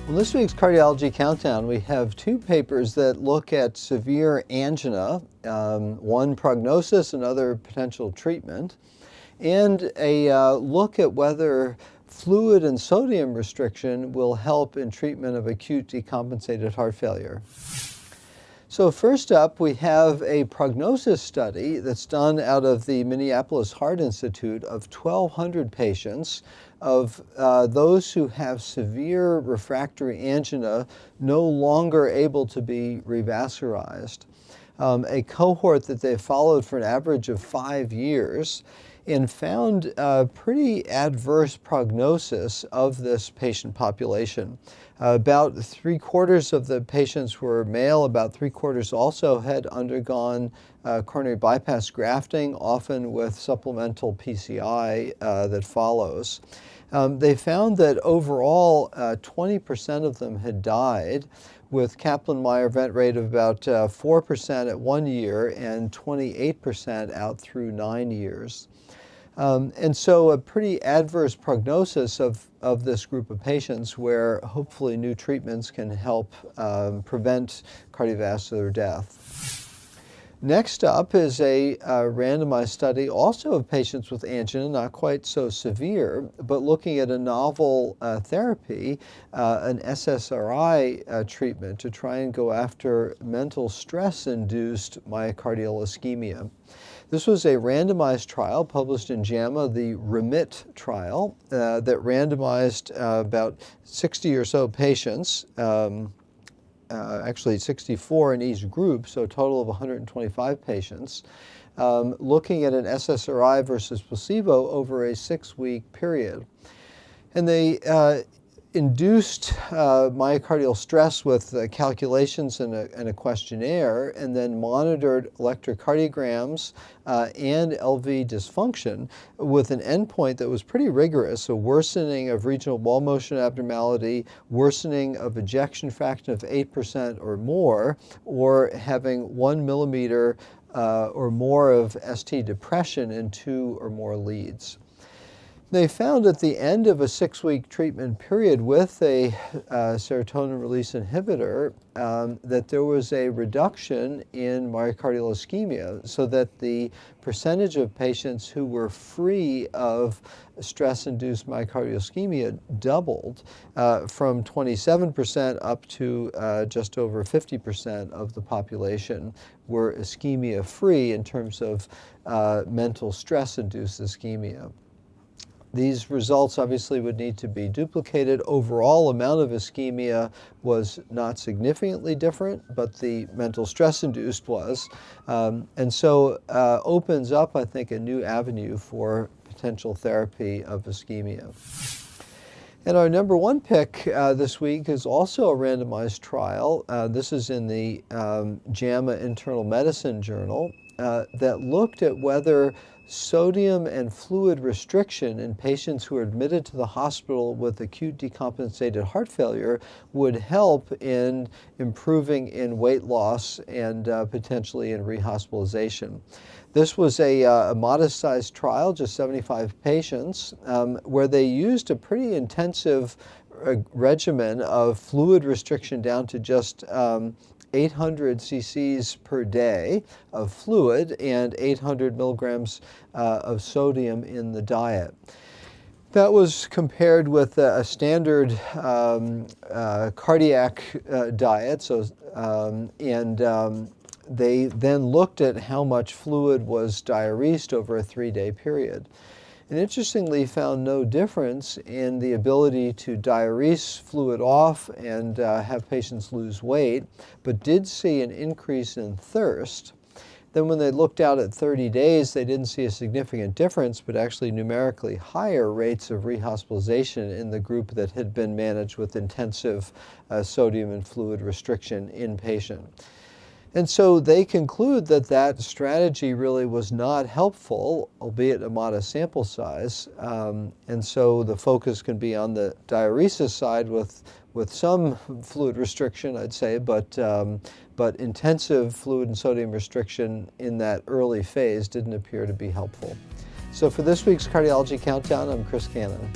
Well, this week's Cardiology Countdown, we have two papers that look at severe angina, one prognosis, another potential treatment, and a look at whether fluid and sodium restriction will help in treatment of acute decompensated heart failure. So first up, we have a prognosis study that's done out of the Minneapolis Heart Institute of 1,200 patients of those who have severe refractory angina no longer able to be revascularized. A cohort that they followed for an average of 5 years and found a pretty adverse prognosis of this patient population. About 3/4 of the patients were male, about 3/4 also had undergone coronary bypass grafting, often with supplemental PCI that follows. They found that overall 20% of them had died, with Kaplan-Meier event rate of about 4% at 1 year and 28% out through 9 years. And so a pretty adverse prognosis of this group of patients where hopefully new treatments can help prevent cardiovascular death. Next up is a randomized study also of patients with angina, not quite so severe, but looking at a novel therapy, an SSRI treatment to try and go after mental stress-induced myocardial ischemia. This was a randomized trial published in JAMA, the REMIT trial, that randomized about 60 or so patients, actually 64 in each group, so a total of 125 patients, looking at an SSRI versus placebo over a 6-week period. And they induced myocardial stress with calculations and a questionnaire, and then monitored electrocardiograms and LV dysfunction with an endpoint that was pretty rigorous, a worsening of regional wall motion abnormality, worsening of ejection fraction of 8% or more, or having 1 millimeter or more of ST depression in 2 or more leads. They found at the end of a 6-week treatment period with a serotonin release inhibitor that there was a reduction in myocardial ischemia, so that the percentage of patients who were free of stress-induced myocardial ischemia doubled from 27% up to just over 50% of the population were ischemia-free in terms of mental stress-induced ischemia. These results obviously would need to be duplicated. Overall amount of ischemia was not significantly different, but the mental stress-induced was. And so opens up, I think, a new avenue for potential therapy of ischemia. And our number one pick this week is also a randomized trial. This is in the JAMA Internal Medicine Journal that looked at whether sodium and fluid restriction in patients who are admitted to the hospital with acute decompensated heart failure would help in improving in weight loss and potentially in rehospitalization. This was a modest-sized trial, just 75 patients, where they used a pretty intensive regimen of fluid restriction down to just 800 cc's per day of fluid and 800 milligrams of sodium in the diet. That was compared with a standard cardiac diet. They then looked at how much fluid was diuresed over a 3-day period. And interestingly found no difference in the ability to diurese fluid off and have patients lose weight, but did see an increase in thirst. Then when they looked out at 30 days, they didn't see a significant difference, but actually numerically higher rates of rehospitalization in the group that had been managed with intensive sodium and fluid restriction inpatient. And so they conclude that that strategy really was not helpful, albeit a modest sample size. And so the focus can be on the diuresis side with some fluid restriction, I'd say, but intensive fluid and sodium restriction in that early phase didn't appear to be helpful. So for this week's Cardiology Countdown, I'm Chris Cannon.